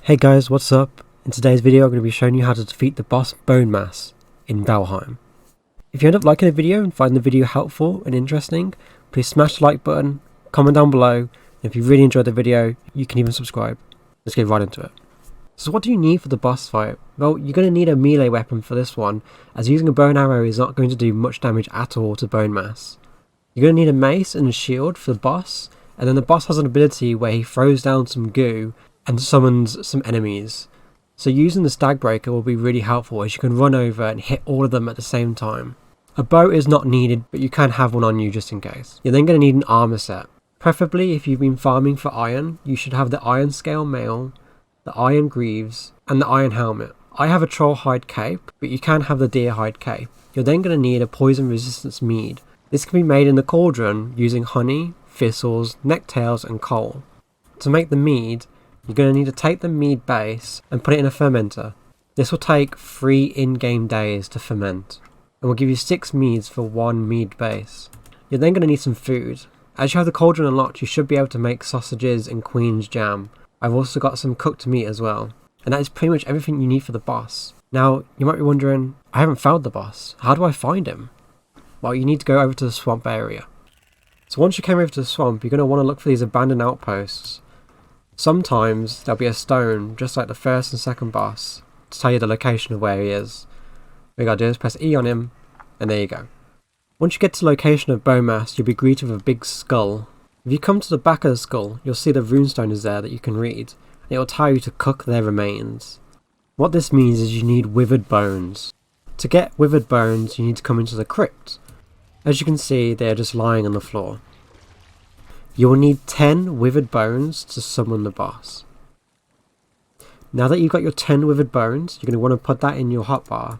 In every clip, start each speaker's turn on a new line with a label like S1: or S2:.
S1: Hey guys, what's up? In today's video I'm going to be showing you how to defeat the boss Bonemass in Valheim. If you end up liking the video and find the video helpful and interesting, please smash the like button, comment down below, and if you really enjoyed the video, you can even subscribe. Let's get right into it. So what do you need for the boss fight? Well, you're going to need a melee weapon for this one, as using a bow and arrow is not going to do much damage at all to Bonemass. You're going to need a mace and a shield for the boss, and then the boss has an ability where he throws down some goo and summons some enemies. So using the stag breaker will be really helpful, as you can run over and hit all of them at the same time. A bow is not needed, but you can have one on you just in case. You're then going to need an armor set. Preferably, if you've been farming for iron, you should have the iron scale mail, the iron greaves, and the iron helmet. I have a troll hide cape, but you can have the deer hide cape. You're then going to need a poison resistance mead. This can be made in the cauldron using honey, thistles, necktails, and coal. To make the mead, you're going to need to take the mead base and put it in a fermenter. This will take 3 in-game days to ferment, and will give you 6 meads for 1 mead base. You're then going to need some food. As you have the cauldron unlocked, you should be able to make sausages and queen's jam. I've also got some cooked meat as well. And that is pretty much everything you need for the boss. Now, you might be wondering, I haven't found the boss. How do I find him? Well, you need to go over to the swamp area. So once you came over to the swamp, you're going to want to look for these abandoned outposts. Sometimes there'll be a stone, just like the first and second boss, to tell you the location of where he is. What you gotta do is press E on him, and there you go. Once you get to the location of Bonemass, you'll be greeted with a big skull. If you come to the back of the skull, you'll see the runestone is there that you can read, and it will tell you to cook their remains. What this means is you need withered bones. To get withered bones, you need to come into the crypt. As you can see, they are just lying on the floor. You will need 10 withered bones to summon the boss. Now that you've got your 10 withered bones, you're going to want to put that in your hotbar.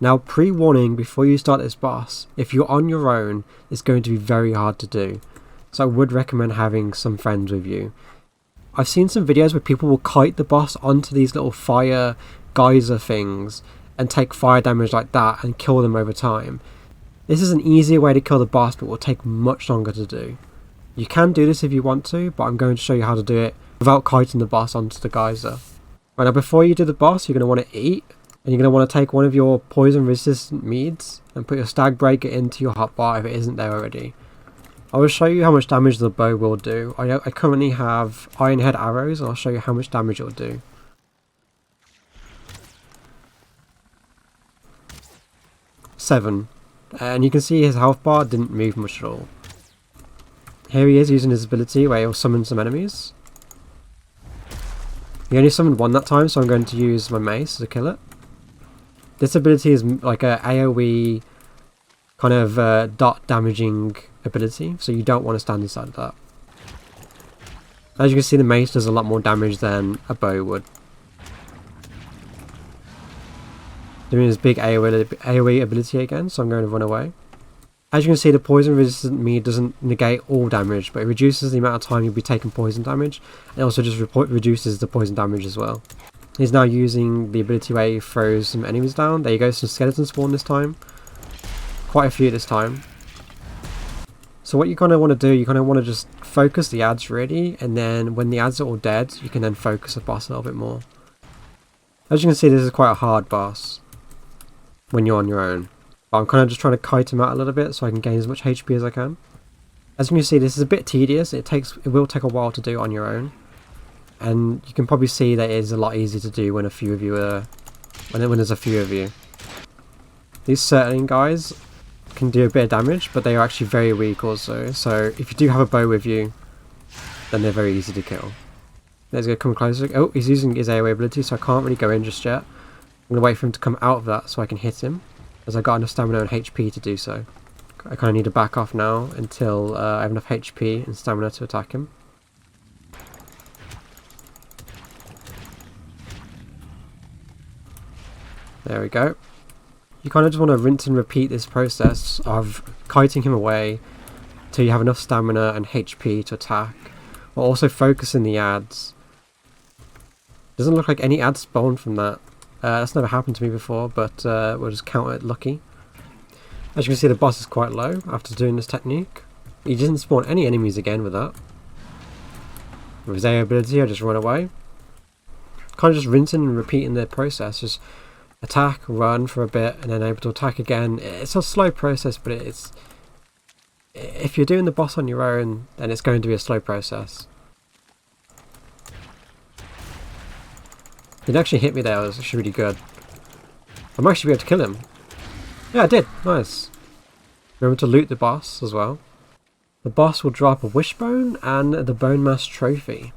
S1: Now, pre-warning before you start this boss, if you're on your own, it's going to be very hard to do. So I would recommend having some friends with you. I've seen some videos where people will kite the boss onto these little fire geyser things and take fire damage like that and kill them over time. This is an easier way to kill the boss, but will take much longer to do. You can do this if you want to, but I'm going to show you how to do it without kiting the boss onto the geyser. Right, now before you do the boss, you're going to want to eat, and you're going to want to take one of your poison resistant meads and put your stag breaker into your hotbar if it isn't there already. I will show you how much damage the bow will do. I currently have iron head arrows, and I'll show you how much damage it will do. Seven. And you can see his health bar didn't move much at all. Here he is using his ability where he'll summon some enemies. He only summoned one that time, so I'm going to use my mace to kill it. This ability is like a AoE kind of dot damaging ability, so you don't want to stand inside of that. As you can see, the mace does a lot more damage than a bow would. Doing his big AoE ability again, so I'm going to run away. As you can see, the poison resistant mead doesn't negate all damage, but it reduces the amount of time you'll be taking poison damage, and it also just reduces the poison damage as well. He's now using the ability where he throws some enemies down. There you go, some skeleton spawn this time. Quite a few this time. So what you kind of want to do, you kind of want to just focus the ads really, and then when the ads are all dead, you can then focus the boss a little bit more. As you can see, this is quite a hard boss when you're on your own. I'm kind of just trying to kite him out a little bit so I can gain as much HP as I can. As you can see, this is a bit tedious. It will take a while to do on your own, and you can probably see that it is a lot easier to do when a few of you are when there's a few of you. These certain guys can do a bit of damage, but they are actually very weak also. So if you do have a bow with you, then they're very easy to kill. Let's go come closer. Oh, he's using his AoE ability, so I can't really go in just yet. I'm going to wait for him to come out of that so I can hit him, as I got enough stamina and HP to do so. I kind of need to back off now until I have enough HP and stamina to attack him. There we go. You kind of just want to rinse and repeat this process of kiting him away till you have enough stamina and HP to attack, while also focusing the ads. Doesn't look like any ads spawned from that. That's never happened to me before, but we'll just count it lucky. As you can see, the boss is quite low after doing this technique. He doesn't spawn any enemies again with that. With his AoE ability, I just run away. kind of just rinsing and repeating the process. Just attack, run for a bit, and then able to attack again. It's a slow process, but if you're doing the boss on your own, then it's going to be a slow process. It actually hit me there, it was actually really good. I might actually be able to kill him. Yeah, I did. Nice. Remember to loot the boss as well. The boss will drop a wishbone and the Bonemass trophy.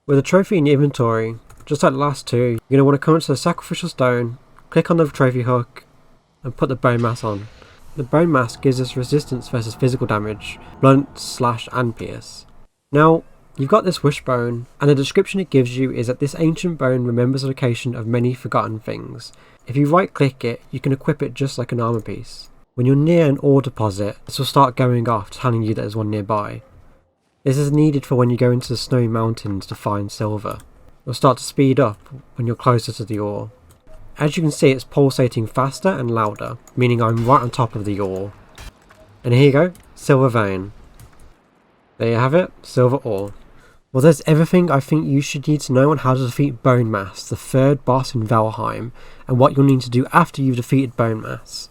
S1: With a trophy in your inventory, just like the last two, you're going to want to come to the sacrificial stone, click on the trophy hook, and put the Bonemass on. The Bonemass gives us resistance versus physical damage, blunt, slash, and pierce. Now, you've got this wishbone, and the description it gives you is that this ancient bone remembers the location of many forgotten things. If you right click it, you can equip it just like an armor piece. When you're near an ore deposit, this will start going off, telling you that there's one nearby. This is needed for when you go into the snowy mountains to find silver. It'll start to speed up when you're closer to the ore. As you can see, it's pulsating faster and louder, meaning I'm right on top of the ore. And here you go, silver vein. There you have it, silver ore. Well, there's everything I think you should need to know on how to defeat Bonemass, the third boss in Valheim, and what you'll need to do after you've defeated Bonemass.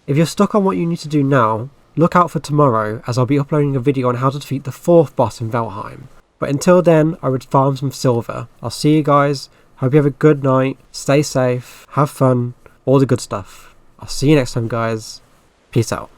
S1: If you're stuck on what you need to do now, look out for tomorrow, as I'll be uploading a video on how to defeat the fourth boss in Valheim. But until then, I would farm some silver. I'll see you guys, hope you have a good night, stay safe, have fun, all the good stuff. I'll see you next time guys, peace out.